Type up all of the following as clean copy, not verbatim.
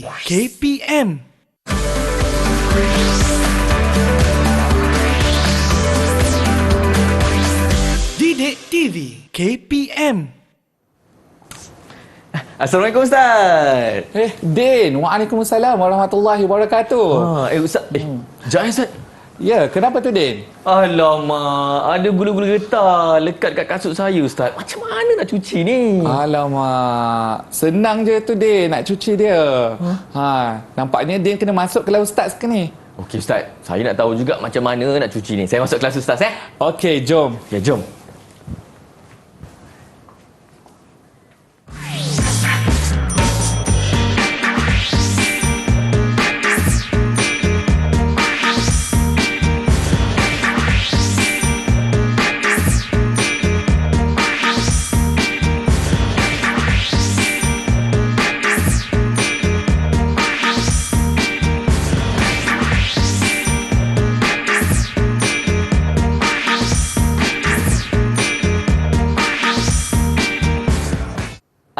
KPM. Didik TV KPM. Assalamualaikum Ustaz. Din, waalaikumsalam warahmatullahi wabarakatuh. Ustaz. Jangan Ustaz. Ya, kenapa tu Din? Alamak, ada gula-gula getah lekat kat kasut saya Ustaz. Macam mana nak cuci ni? Alamak, senang je tu Din nak cuci dia. Nampaknya Din kena masuk kelas Ustaz ke ni? Okey Ustaz, saya nak tahu juga macam mana nak cuci ni. Saya masuk kelas Ustaz Okey, jom. Ya, jom.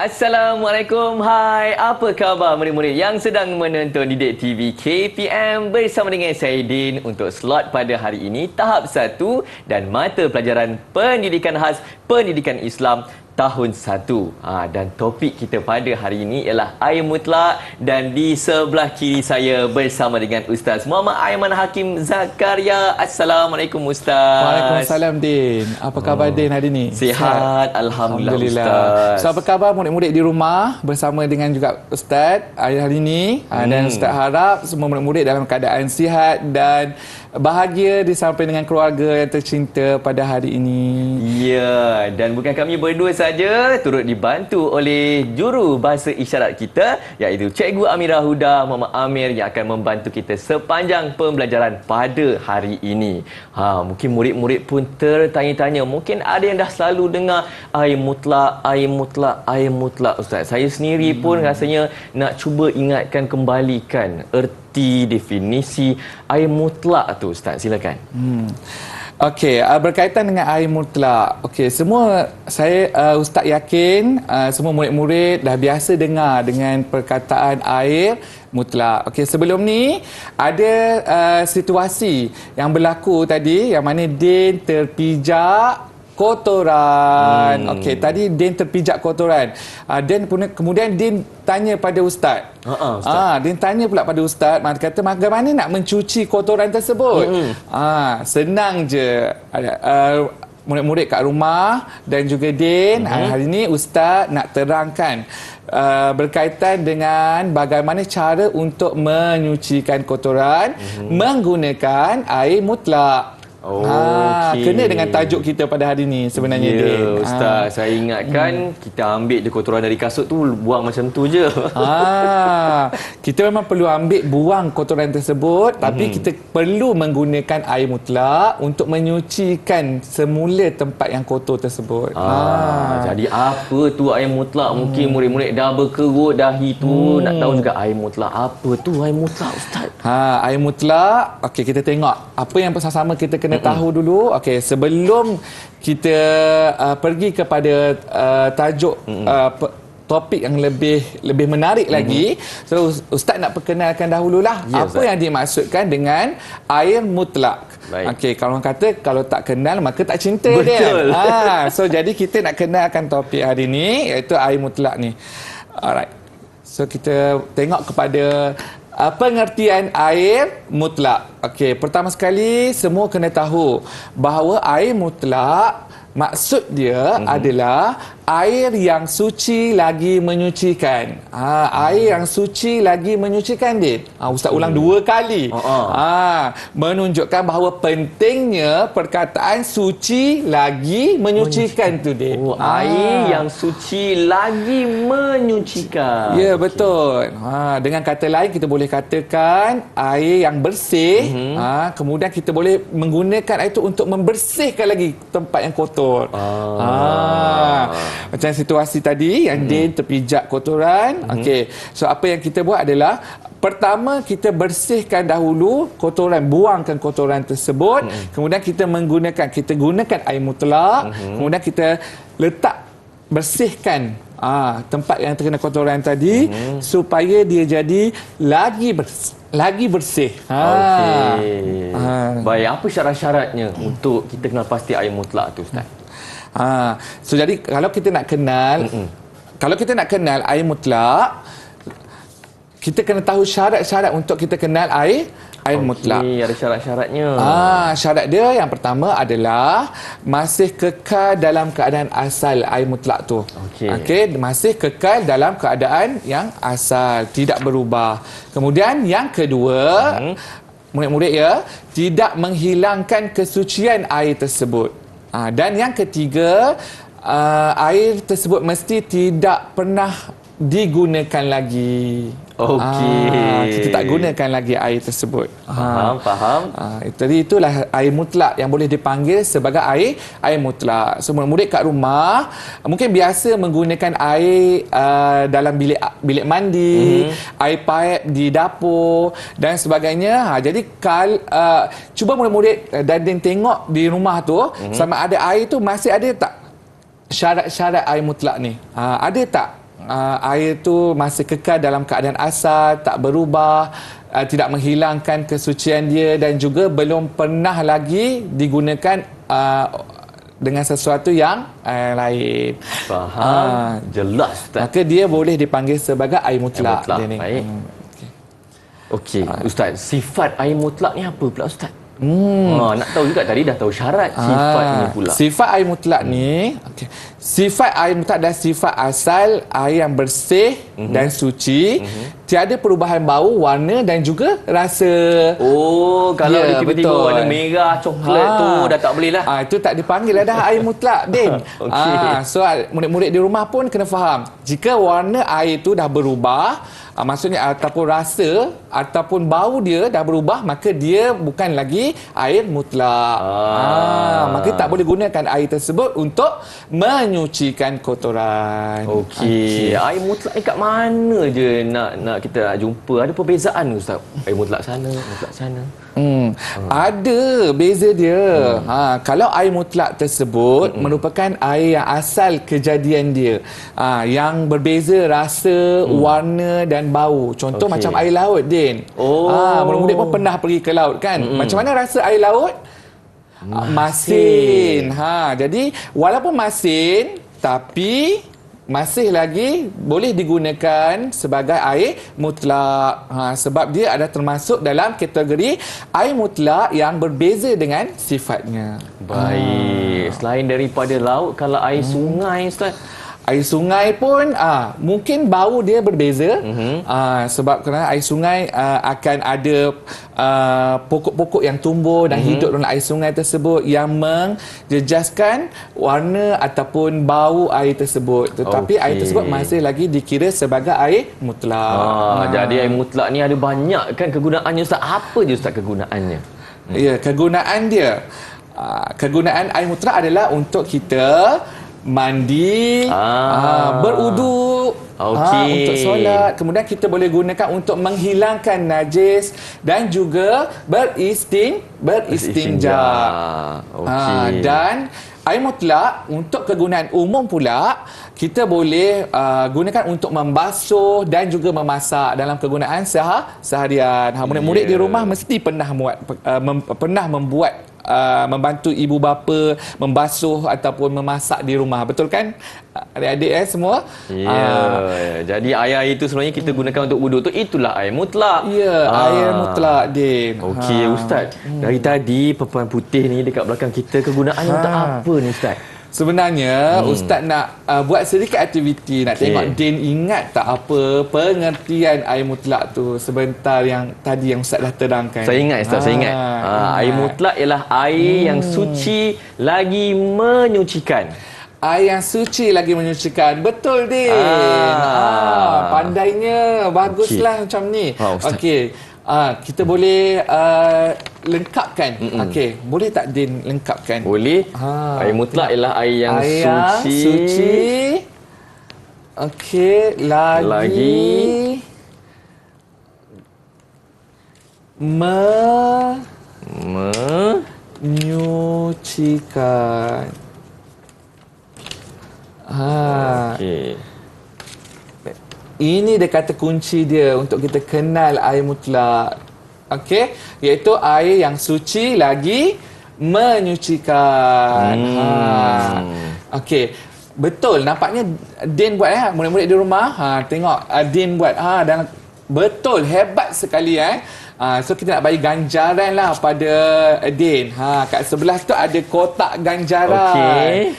Assalamualaikum, hai, apa khabar murid-murid yang sedang menonton Didik TV KPM bersama dengan saya Din untuk slot pada hari ini tahap 1 dan mata pelajaran Pendidikan Khas Pendidikan Islam tahun 1. Dan topik kita pada hari ini ialah air mutlak dan di sebelah kiri saya bersama dengan Ustaz Muhammad Aiman Hakim Zakaria. Assalamualaikum Ustaz. Waalaikumsalam Din. Apa khabar Din hari ni? Sihat, Alhamdulillah Ustaz. So apa khabar murid-murid di rumah bersama dengan juga Ustaz hari ini? Dan Ustaz harap semua murid-murid dalam keadaan sihat dan bahagia disampai dengan keluarga yang tercinta pada hari ini. Ya, dan bukan kami berdua saja, turut dibantu oleh juru bahasa isyarat kita iaitu Cikgu Amirah Huda Muhammad Amir yang akan membantu kita sepanjang pembelajaran pada hari ini. Mungkin murid-murid pun tertanya-tanya, mungkin ada yang dah selalu dengar air mutlak, air mutlak, air mutlak Ustaz. Saya sendiri pun rasanya nak cuba ingatkan kembalikan erti definisi air mutlak tu Ustaz. Silakan. Okey, berkaitan dengan air mutlak. Okey, semua saya Ustaz yakin semua murid-murid dah biasa dengar dengan perkataan air mutlak. Okey, sebelum ni ada situasi yang berlaku tadi yang mana Din terpijak kotoran. Okey, tadi Din terpijak kotoran. Dan kemudian Din tanya pada Ustaz. Din tanya pula pada Ustaz, kata bagaimana nak mencuci kotoran tersebut? Senang je. Murid-murid kat rumah dan juga Din, hari ini Ustaz nak terangkan berkaitan dengan bagaimana cara untuk menyucikan kotoran menggunakan air mutlak. Kena dengan tajuk kita pada hari ini sebenarnya Din. Ustaz, saya ingatkan kita ambil je kotoran dari kasut tu, buang macam tu je. Kita memang perlu ambil buang kotoran tersebut, tapi kita perlu menggunakan air mutlak untuk menyucikan semula tempat yang kotor tersebut. Jadi apa tu air mutlak? Mungkin murid-murid dah berkerut dahi tu nak tahu juga air mutlak. Apa tu air mutlak Ustaz? Air mutlak, okey, kita tengok apa yang bersama-sama kita kena tahu dulu. Okey, sebelum kita pergi kepada tajuk topik yang lebih menarik lagi, so Ustaz nak perkenalkan dahululah apa Ustaz yang dimaksudkan dengan air mutlak. Okey, kalau orang kata kalau tak kenal maka tak cinta. Betul. Dia. So jadi kita nak kenalkan topik hari ini iaitu air mutlak ni. Alright. So kita tengok kepada pengertian air mutlak. Okey, pertama sekali semua kena tahu bahawa air mutlak maksud dia adalah air yang suci lagi menyucikan. Air yang suci lagi menyucikan, Din. Ustaz ulang 2 kali. Menunjukkan bahawa pentingnya perkataan suci lagi menyucikan tu, Din. Air yang suci lagi menyucikan. Ya, betul. Dengan kata lain kita boleh katakan air yang bersih. Kemudian kita boleh menggunakan air itu untuk membersihkan lagi tempat yang kotor. Macam situasi tadi yang Din terpijak kotoran. Okey. So apa yang kita buat adalah pertama kita bersihkan dahulu kotoran, buangkan kotoran tersebut. Kemudian kita gunakan air mutlak. Kemudian kita letak bersihkan tempat yang terkena kotoran tadi supaya dia jadi lagi bersih. Okey. Baik, apa syarat-syaratnya untuk kita kenal pasti air mutlak tu, Ustaz? So jadi kalau kita nak kenal air mutlak, kita kena tahu syarat-syarat untuk kita kenal air mutlak. Ada syarat-syaratnya. Syarat dia yang pertama adalah masih kekal dalam keadaan asal air mutlak tu. Okey, masih kekal dalam keadaan yang asal, tidak berubah. Kemudian yang kedua, murid-murid ya, tidak menghilangkan kesucian air tersebut. Dan yang ketiga, air tersebut mesti tidak pernah digunakan lagi. Kita tak gunakan lagi air tersebut. Faham. Itulah air mutlak yang boleh dipanggil sebagai air mutlak. So murid kat rumah mungkin biasa menggunakan air dalam bilik mandi, air paip di dapur dan sebagainya. Jadi cuba murid-murid dan tengok di rumah tu sama ada air tu masih ada tak syarat-syarat air mutlak ni. Ada tak air tu masih kekal dalam keadaan asal, tak berubah, tidak menghilangkan kesucian dia dan juga belum pernah lagi digunakan dengan sesuatu yang lain. Faham. Jelas, Ustaz. Maka dia boleh dipanggil sebagai air mutlak. Baik. Okey, Ustaz, sifat air mutlak ni apa pula, Ustaz? Nak tahu juga, tadi dah tahu syarat sifat ni pula. Sifat air mutlak ni, sifat air mutlak adalah sifat asal air yang bersih dan suci, tiada perubahan bau, warna dan juga rasa. Kalau dia tiba-tiba warna merah, coklat tu dah tak boleh lah. Itu tak dipanggil dah air mutlak, Din. So murid-murid di rumah pun kena faham, jika warna air tu dah berubah, maksudnya ataupun rasa ataupun bau dia dah berubah, maka dia bukan lagi air mutlak. Maka tak boleh gunakan air tersebut untuk menyucikan kotoran. Okey. Air mutlak ni kat mana je nak kita nak jumpa? Ada perbezaan, Ustaz? Air mutlak sana, mutlak sana. Ada beza dia. Kalau air mutlak tersebut merupakan air yang asal kejadian dia, yang berbeza rasa, warna dan bau. Contoh macam air laut, Din. Murid-murid pun pernah pergi ke laut kan? Macam mana rasa air laut? Masin. Jadi walaupun masin, tapi masih lagi boleh digunakan sebagai air mutlak. Sebab dia ada termasuk dalam kategori air mutlak yang berbeza dengan sifatnya. Baik. Selain daripada laut, kalau air sungai, Ustaz? Air sungai pun mungkin bau dia berbeza, sebab kerana air sungai akan ada pokok-pokok yang tumbuh dan hidup dalam air sungai tersebut yang menjejaskan warna ataupun bau air tersebut. Tetapi air tersebut masih lagi dikira sebagai air mutlak. Jadi air mutlak ni ada banyak kan kegunaannya, Ustaz? Apa je, Ustaz, kegunaannya? Ya, kegunaan dia. Kegunaan air mutlak adalah untuk kita mandi, berwuduk, untuk solat. Kemudian kita boleh gunakan untuk menghilangkan najis dan juga beristinja. Dan air mutlak untuk kegunaan umum pula, kita boleh gunakan untuk membasuh dan juga memasak dalam kegunaan seharian. Murid-murid di rumah mesti pernah membantu ibu bapa membasuh ataupun memasak di rumah. Betul kan adik-adik semua? Jadi air itu sebenarnya kita gunakan untuk wuduk tu, itulah air mutlak. Air mutlak, Din. Okey, Ustaz. Dari tadi perempuan putih ni dekat belakang kita, kegunaannya untuk apa ni, Ustaz? Sebenarnya Ustaz nak buat sedikit aktiviti, nak tengok Din ingat tak apa pengertian air mutlak tu sebentar yang tadi yang Ustaz dah terangkan. Saya ingat, Ustaz, saya ingat. Air mutlak ialah air yang suci lagi menyucikan. Air yang suci lagi menyucikan. Betul, Din. Pandainya. Baguslah macam ni. Okey. Kita boleh lengkapkan. Okey, boleh tak Din lengkapkan? Boleh. Air mutlak ialah air yang suci. Okey, lagi menyucikan. Okey. Ini dia kata kunci dia untuk kita kenal air mutlak. Okey, iaitu air yang suci lagi menyucikan. Okey. Betul, nampaknya Din buat murid-murid di rumah. Tengok Din buat. Dan betul, hebat sekali So kita nak bagi ganjaran lah pada Din. Kat sebelah tu ada kotak ganjaran.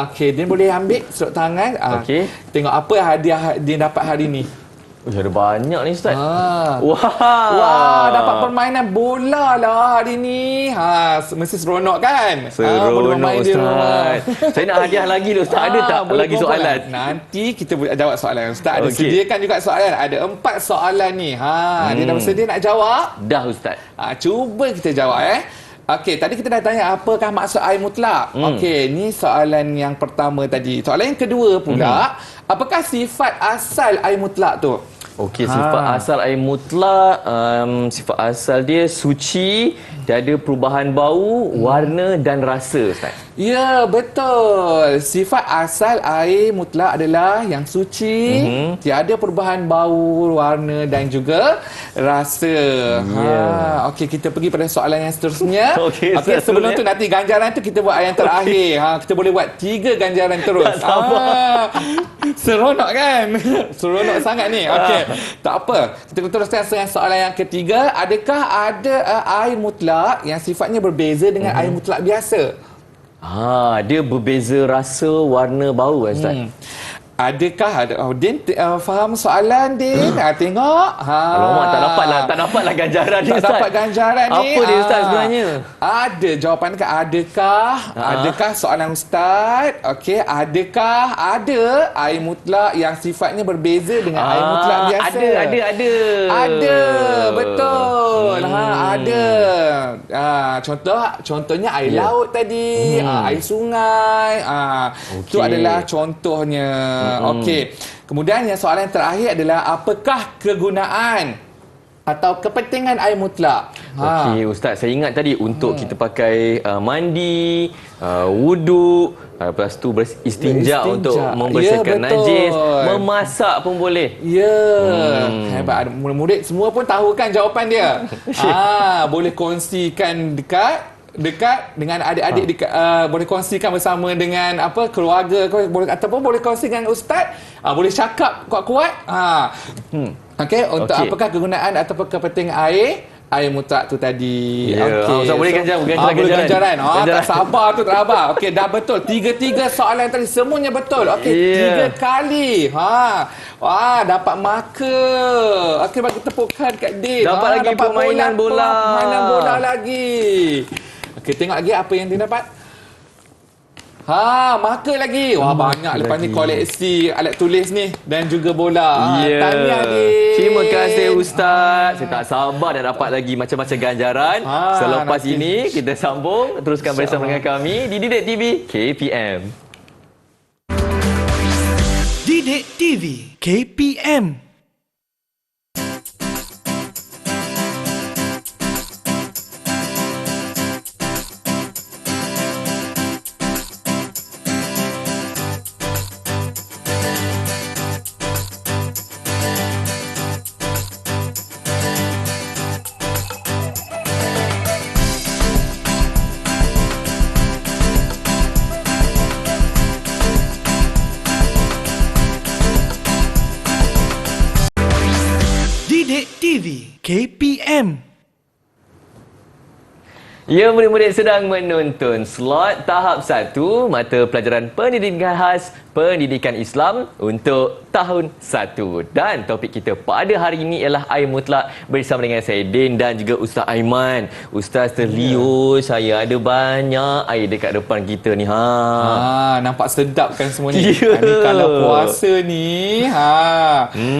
Okey, Din boleh ambil serut tangan. Okey. Tengok apa hadiah Din dapat hari ni. Ada banyak ni Ustaz. Wah, dapat permainan bola lah hari ni. Mesti seronok kan? Boleh Seronok bermain di rumah. Ustaz. Saya nak hadiah lagi tu Ustaz. Ada tak boleh lagi kumpul soalan? Nanti kita boleh jawab soalan. Ustaz ada Okey. sediakan juga soalan. Ada 4 soalan ni. Dia dah bersedia nak jawab? Dah Ustaz. Cuba kita jawab Okey, tadi kita dah tanya apakah maksud air mutlak. Okey, ni soalan yang pertama tadi. Soalan yang kedua pula, apakah sifat asal air mutlak tu? Okey, sifat asal air mutlak, sifat asal dia suci, tiada perubahan bau, warna dan rasa Ustaz. Ya, betul. Sifat asal air mutlak adalah yang suci, tiada perubahan bau, warna dan juga rasa. Okey, kita pergi pada soalan yang seterusnya. Okey, sebelum tu nanti ganjaran tu kita buat yang terakhir. Kita boleh buat 3 ganjaran terus. Tak sabar. Seronok kan? Seronok sangat ni. Okey, tak apa. Kita teruskan dengan soalan yang ketiga. Adakah ada air mutlak yang sifatnya berbeza dengan air mutlak biasa? Dia berbeza rasa, warna, bau Ustaz. Adakah ada Din faham soalan Din? Tengok. Alamak, tak dapatlah ganjaran ni Tak Ustaz. dapat ganjaran ni. Apa dia Ustaz sebenarnya? Ada jawapan ke adakah soalan Ustaz? Okey, adakah ada air mutlak yang sifatnya berbeza dengan air mutlak biasa? Ada. Betul. Ada. Contohnya air laut tadi, air sungai. Itu adalah contohnya. Okey. Kemudian yang soalan terakhir adalah apakah kegunaan atau kepentingan air mutlak? Okey Ustaz, saya ingat tadi untuk kita pakai mandi, wuduk, lepas tu beristinja untuk membersihkan najis, memasak pun boleh. Hebat. Murid-murid semua pun tahu kan jawapan dia. Boleh kongsikan dekat dengan adik-adik boleh kongsikan bersama dengan keluarga ataupun boleh kongsi dengan ustaz, boleh cakap kuat-kuat. Okey, untuk apakah kegunaan ataupun kepentingan air mutlak tu tadi. Ustaz boleh ganjaran. Tak sabar tu, tak sabar. Okey, dah betul. 3 soalan tadi semuanya betul. Okey, 3 kali. Dapat markah. Okey, bagi tepukan kat Din. Dapat lagi permainan bola. Permainan bola lagi. Okey, tengok lagi apa yang dia dapat. Markah lagi. Banyak lepas ni koleksi alat tulis ni dan juga bola. Tahniah Din. Terima kasih Ustaz. Saya tak sabar nak dapat lagi macam-macam ganjaran. Selepas ini kita sambung teruskan bersama dengan kami di Didik TV KPM. Didik TV KPM. Didik TV KPM. Ya, murid-murid sedang menonton slot tahap 1 mata pelajaran pendidikan khas pendidikan Islam untuk tahun 1. Dan topik kita pada hari ini ialah air mutlak bersama dengan saya Din dan juga Ustaz Aiman. Ustaz terliur saya ada banyak air dekat depan kita ni. Nampak sedap kan semua ni. Ni kalau puasa ni,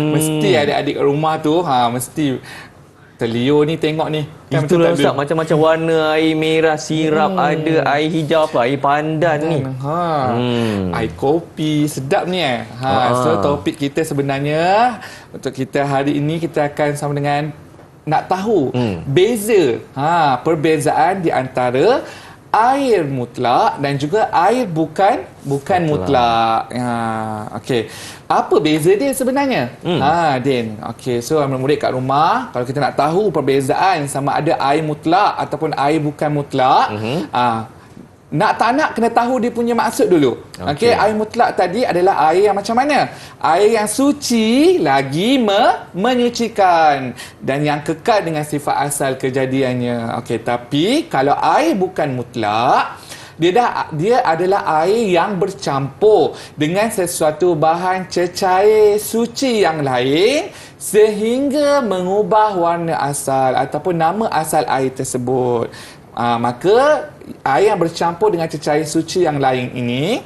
mesti adik-adik rumah tu mesti terliur ni tengok ni. Itulah Ustaz, macam-macam warna, air merah sirap, ada air hijau air pandan ni. Air kopi sedap ni So topik kita sebenarnya untuk kita hari ini kita akan sama dengan nak tahu beza perbezaan di antara air mutlak dan juga air bukan mutlak. Okey. Apa beza dia sebenarnya? Din. Okey, so murid-murid kat rumah, kalau kita nak tahu perbezaan sama ada air mutlak ataupun air bukan mutlak, nak tak nak kena tahu dia punya maksud dulu. Okey, air mutlak tadi adalah air yang macam mana? Air yang suci lagi menyucikan dan yang kekal dengan sifat asal kejadiannya. Okey, tapi kalau air bukan mutlak, dia adalah air yang bercampur dengan sesuatu bahan cecair suci yang lain sehingga mengubah warna asal ataupun nama asal air tersebut. Maka air yang bercampur dengan cecair suci yang lain ini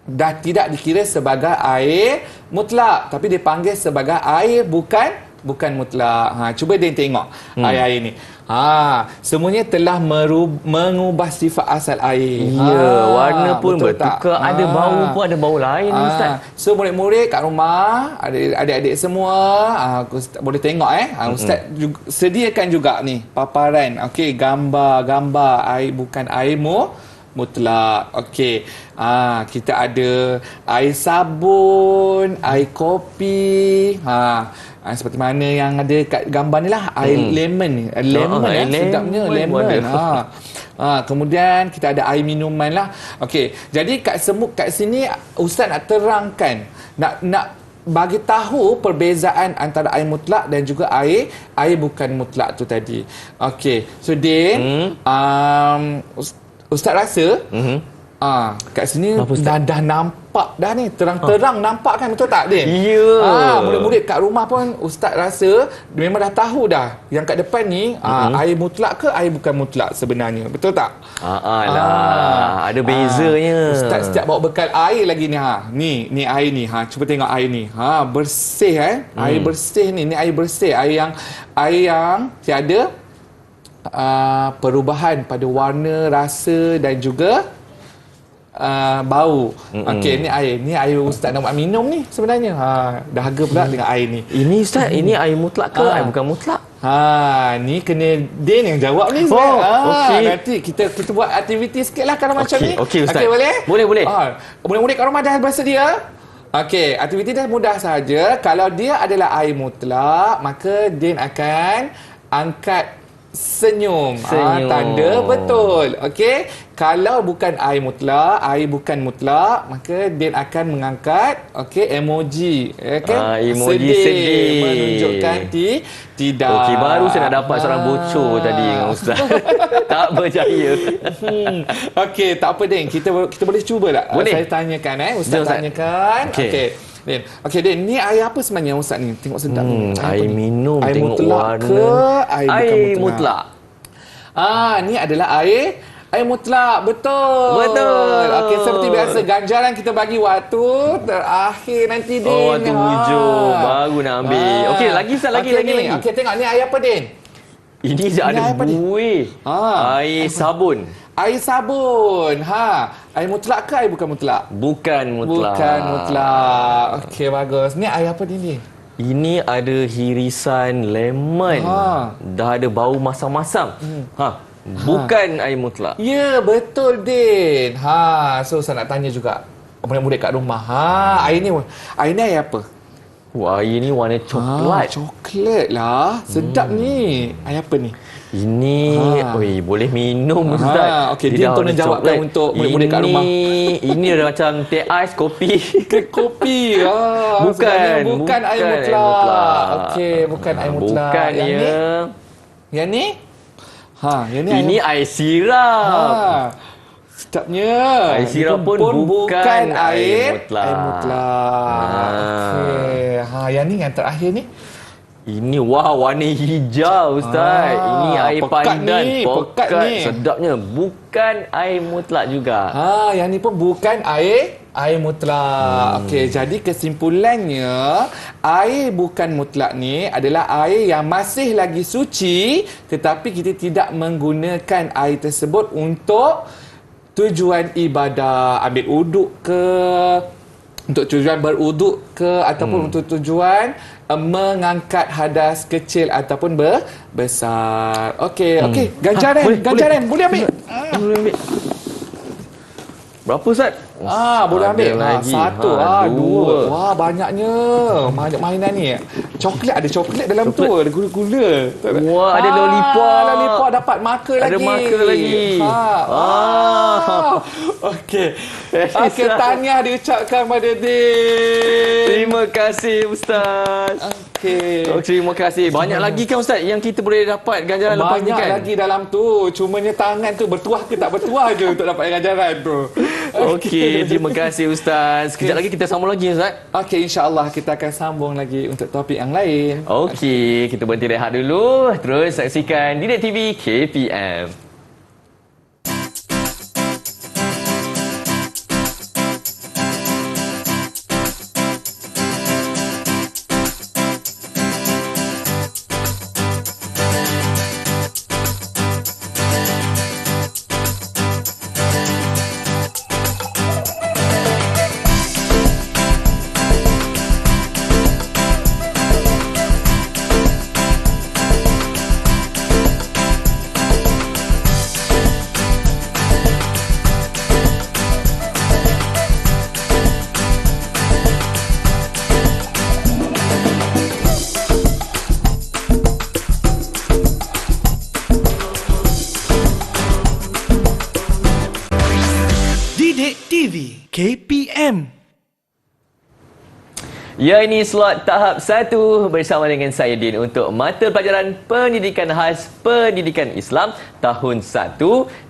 dah tidak dikira sebagai air mutlak, tapi dipanggil sebagai air bukan mutlak. Cuba dia tengok air ini. Semuanya telah mengubah sifat asal air. Ya, warna pun bertukar. Tak? Ada bau pun, ada bau lain Ustaz. So murid-murid kat rumah, adik-adik semua, Ustaz boleh tengok Ustaz juga, sediakan juga ni paparan. Okey, gambar air bukan air mutlak. Okey. Kita ada air sabun, air kopi. Seperti mana yang ada kat gambar ni lah, air lemon ni. Sedapnya lemon. Kemudian kita ada air minuman lah. Okey, jadi kat sini Ustaz nak terangkan, nak bagi tahu perbezaan antara air mutlak dan juga air bukan mutlak tu tadi. Okey, so Din, Ustaz rasa kat sini dah nampak dah ni, terang-terang nampak kan, betul tak Din? Ya. Murid-murid kat rumah pun Ustaz rasa memang dah tahu dah yang kat depan ni air mutlak ke air bukan mutlak sebenarnya, betul tak? Ada bezanya. Ustaz setiap bawa bekal air lagi ni. Ni air ni. Cuba tengok air ni. Bersih Air bersih ni air bersih, air yang tiada perubahan pada warna, rasa dan juga bau. Okey, ni air Ustaz nak buat minum ni sebenarnya. Dahaga pula dengan air ni. Ini Ustaz, ini air mutlak ke air bukan mutlak? Ni kena Din yang jawab ni. Okey. Nanti kita buat aktiviti sikit lah kalau macam ni. Okey Ustaz. Okey, boleh? Boleh. Murid-murid kat rumah dah bersedia? Okey, aktiviti dah mudah saja. Kalau dia adalah air mutlak, maka Din akan angkat senyum. Tanda betul. Okey. Kalau bukan air bukan mutlak, maka Din akan mengangkat emoji. Emoji sedih. Menunjukkan tidak. Okey, baru saya nak dapat seorang bocor tadi dengan Ustaz. Tak berjaya. Okey, tak apa Din. Kita boleh cuba tak? Boleh. Saya tanyakan Ustaz tanyakan. Okey. Din. Okey Din, ni air apa sebenarnya Ustaz ni? Tengok sedap. Air minum, air tengok mutlak warna. Ke air bukan mutlak. Ni adalah air mutlak. Betul. Okey, seperti biasa ganjaran kita bagi waktu terakhir nanti Din. Waktu hujung baru nak ambil. Okey, lagi Ustaz, lagi. Okey, tengok ni air apa Din? Ini ada buih. Air sabun. Air sabun. Air mutlak ke air bukan mutlak? Bukan mutlak. Okey, bagus. Ni air apa Din? Ini ada hirisan lemon. Dah ada bau masam-masam. Bukan air mutlak. Ya, betul Din. So saya nak tanya juga murid-murid kat rumah. Air ni air apa? Air ni warna coklat. Coklat lah. Sedap ni. Air apa ni? Ini boleh minum Ustaz. Okey, dia tolong jawabkan untuk murid-murid kat rumah. Ini ada macam teh ais, kopi. Kopi. Bukan air mutlak. Okey, bukan air mutlak. Bukan Yang ni? Ini air sirap. Sedapnya. Air sirap pun bukan air mutlak. Okey. Yang ni yang terakhir ni? Ini warna hijau Ustaz. Ini air pandan. Pekat ni. Sedapnya. Bukan air mutlak juga. Yang ni pun bukan air mutlak. Okey, jadi kesimpulannya air bukan mutlak ni adalah air yang masih lagi suci tetapi kita tidak menggunakan air tersebut untuk tujuan ibadah, ambil uduk ke, untuk tujuan beruduk ke ataupun untuk tujuan mengangkat hadas kecil ataupun besar. Okey, okey. Ganjaran boleh ambil. Boleh ambil. Berapa Ustaz? Boleh ambil. Lagi. Satu, dua. Wah, banyaknya. Banyak mainan ni. Ada coklat dalam tu. Ada gula-gula. Wah, ada lollipop. Lollipop dapat marker lagi. Ada marker lagi. Okey. Okey, tahniah diucapkan pada Din. Terima kasih Ustaz. Okey. Terima kasih. Banyak lagi kan Ustaz yang kita boleh dapat ganjaran lepas ni Banyak kan? lagi dalam tu. Cumanya tangan tu bertuah ke tak bertuah je untuk dapat ganjaran tu. Okey, terima kasih Ustaz. Sekejap lagi kita sambung lagi Ustaz. Okey, insya-Allah kita akan sambung lagi untuk topik yang lain. Okey, kita berhenti rehat dulu. Terus saksikan Didik TV KPM. Didik TV KPM. Ya, ini slot tahap 1 bersama dengan saya Din untuk mata pelajaran Pendidikan Khas Pendidikan Islam tahun 1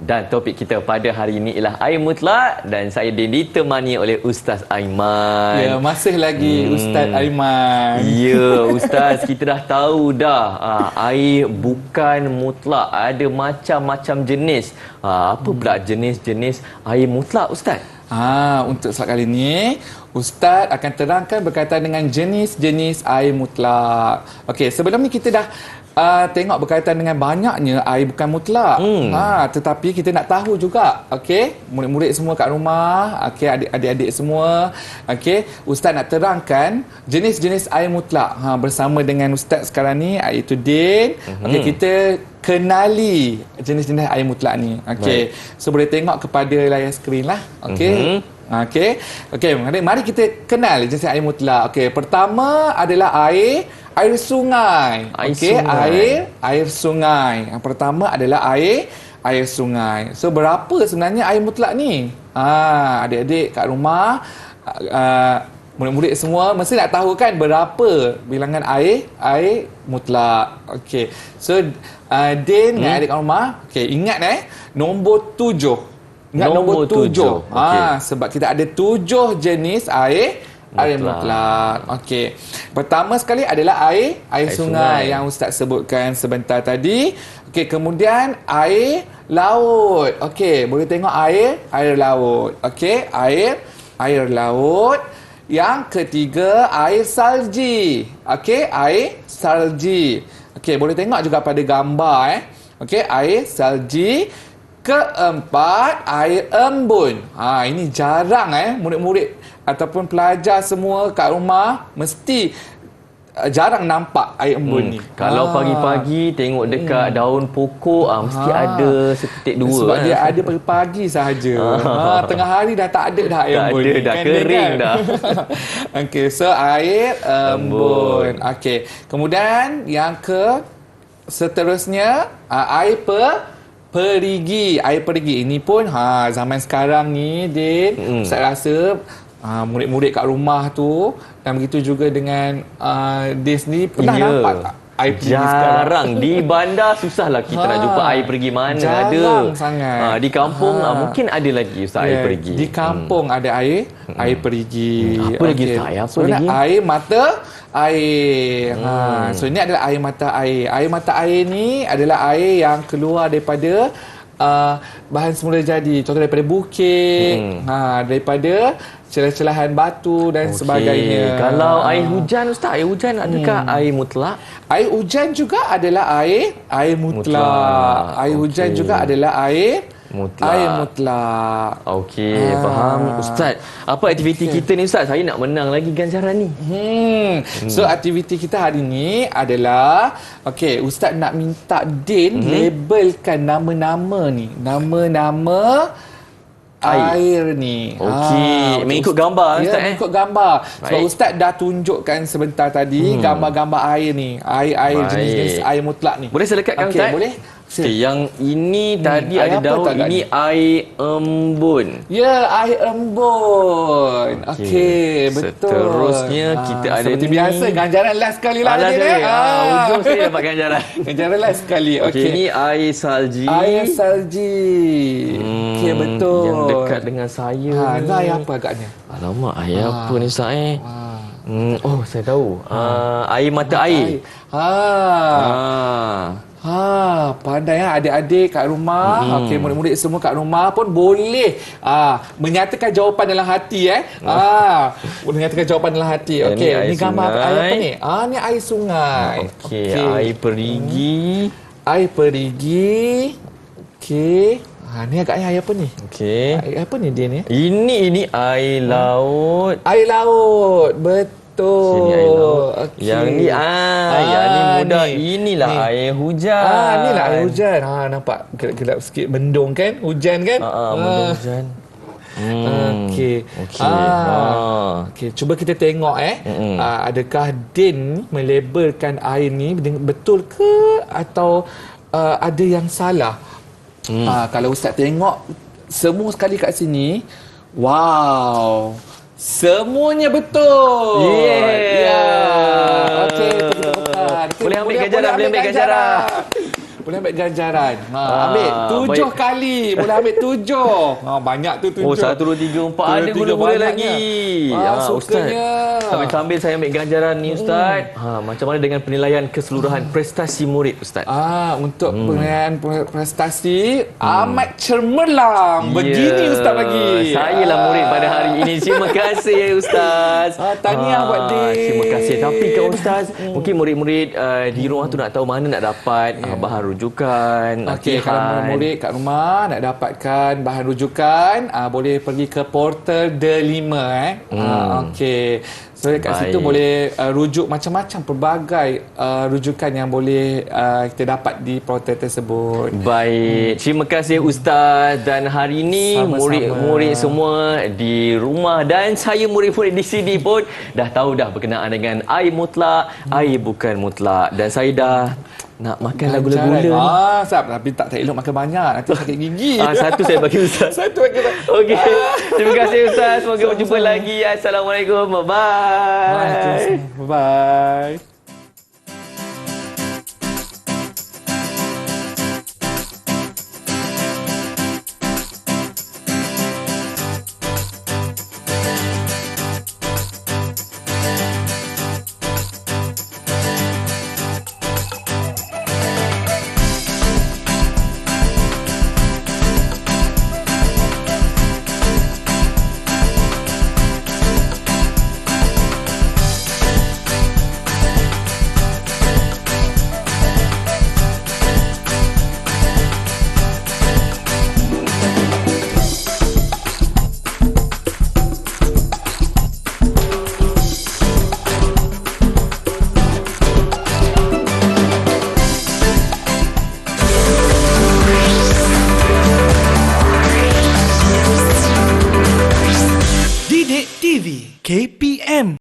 dan topik kita pada hari ini ialah air mutlak dan saya Din ditemani oleh Ustaz Aiman. Ya, masih lagi Ustaz Aiman. Ya, Ustaz, kita dah tahu dah air bukan mutlak, ada macam-macam jenis. Apa pula jenis-jenis air mutlak Ustaz? Untuk slot kali ini, Ustaz akan terangkan berkaitan dengan jenis-jenis air mutlak. Okey, sebelum ni kita dah tengok berkaitan dengan banyaknya air bukan mutlak. Tetapi kita nak tahu juga, okey, murid-murid semua kat rumah, okey, adik-adik semua, okey, Ustaz nak terangkan jenis-jenis air mutlak bersama dengan Ustaz sekarang ni, iaitu Din. Okey, kita kenali jenis-jenis air mutlak ni. Okey. So boleh tengok kepada layar skrin lah. Okey. Okey, mari kita kenal jenis air mutlak. Okey, pertama adalah air sungai. Okey, air sungai. Yang pertama adalah air sungai. So berapa sebenarnya air mutlak ni? Adik-adik kat rumah, murid-murid semua mesti nak tahu kan berapa bilangan air mutlak. Okey. So Din dengan adik kat rumah, okey, ingat nombor 7. Ingat nombor 7. Sebab kita ada 7 jenis air mutlak. Okey. Pertama sekali adalah air sungai yang Ustaz sebutkan sebentar tadi. Okey, kemudian air laut. Okey, boleh tengok air laut. Okey, air laut. Yang ketiga, air salji. Okey, air salji. Okey, boleh tengok juga pada gambar Okey, air salji. Keempat, air embun. Ini jarang murid-murid ataupun pelajar semua kat rumah mesti jarang nampak air embun ni. Kalau pagi-pagi tengok dekat daun pokok mesti ada seketik dua. Sebab dia ada pagi-pagi sahaja. Tengah hari dah tak ada dah air embun ni. Dah kering dah. Okey, so air embun. Okey. Kemudian yang seterusnya air perigi. Air perigi ini pun zaman sekarang ni Din, saya rasa murid-murid kat rumah tu dan begitu juga dengan Din sendiri pernah nampak tak air perigi sekarang? Jarang. Di bandar susahlah kita nak jumpa air perigi, mana ada. Jarang sangat. Di kampung mungkin ada lagi Ustaz air perigi. Di kampung ada air perigi. Apa lagi Ustaz? Apa lagi? Air mata air. So ini adalah air mata air. Air mata air ni adalah air yang keluar daripada bahan semula jadi. Contoh daripada bukit, daripada celah-celahan batu dan sebagainya. Kalau air hujan Ustaz, air hujan adakah air mutlak? Air hujan juga adalah air mutlak. Air hujan juga adalah air Mutlak. Air mutlak. Okey, faham. Ustaz, apa aktiviti kita ni Ustaz? Saya nak menang lagi ganjaran ni. So aktiviti kita hari ni adalah Ustaz nak minta Din labelkan nama-nama ni. Nama-nama air ni. Okey, mengikut gambar Ustaz mengikut gambar. Sebab Baik. Ustaz dah tunjukkan sebentar tadi gambar-gambar air ni. Air Baik. jenis-jenis air mutlak ni. Boleh saya lekatkan Ustaz? Boleh. Okey, yang ini tadi air ada apa daun, tu agaknya? ini air embun. Ya, air embun. Okey, betul. Seterusnya kita ada seperti ni. biasa ganjaran last sekali lah Alah Din, saya, ujung saya dapat ganjaran. Ganjaran last sekali. Okey, ini air salji. Air salji. Okey, betul. Yang dekat dengan saya. Ni air apa agaknya? Alamak, air apa ni Ustaz Oh, saya tahu. Air mata air. Pandai adik-adik kat rumah. Okey, murid-murid semua kat rumah pun boleh menyatakan jawapan dalam hati boleh menyatakan jawapan dalam hati. Okey, Ini air ni gambar sungai. air apa ni? Ni air sungai. Okey, air perigi. Air perigi. Okey. Ni agaknya air apa ni? Okey. Air apa ni dia ni? Ini air laut. Air laut. Betul. Sini air laut. Okey. Yang ni yang ni mudah. ni. Inilah Ni. air hujan. Inilah air hujan. Nampak gelap-gelap sikit, mendung kan? Hujan kan? Mendung hujan. Okey. Okey, cuba kita tengok adakah Din melabelkan air ni betul ke atau ada yang salah? Kalau Ustaz tengok semua sekali kat sini, wow. Semuanya betul. Yeah. Okey, bukan. Boleh ambil ganjaran, boleh ambil ganjaran. Boleh ambil ganjaran. Ambil 7 kali. Boleh ambil 7. Banyak tu 7. Oh, 1, 2, 3, 4. Ada gula-gula lagi. Sukanya. Ustaz, sambil saya ambil ganjaran ni Ustaz. Macam mana dengan penilaian keseluruhan prestasi murid Ustaz? Untuk penilaian prestasi amat cemerlang. Begini Ustaz bagi. Saya lah murid pada hari ini. Terima kasih Ustaz. Tahniah buat Din. Terima kasih. Tapi kan Ustaz, mungkin murid-murid di rumah tu nak tahu mana nak dapat bahan rujukan. Okey, kalau murid kat rumah nak dapatkan bahan rujukan, boleh pergi ke portal D5 okey. So dekat situ boleh rujuk macam-macam pelbagai rujukan yang boleh kita dapat di portal tersebut. Baik, terima kasih Ustaz. Dan hari ini Sama-sama. murid-murid semua di rumah dan saya murid-murid di sini pun dah tahu dah berkenaan dengan air mutlak, air bukan mutlak. Dan saya dah nak makan lagu-lagu ni. Tapi tak elok makan banyak, nanti sakit gigi. Satu saya bagi Ustaz. Satu bagi Ustaz. Okey. Terima kasih Ustaz. Semoga berjumpa lagi. Assalamualaikum. Bye-bye. Bye.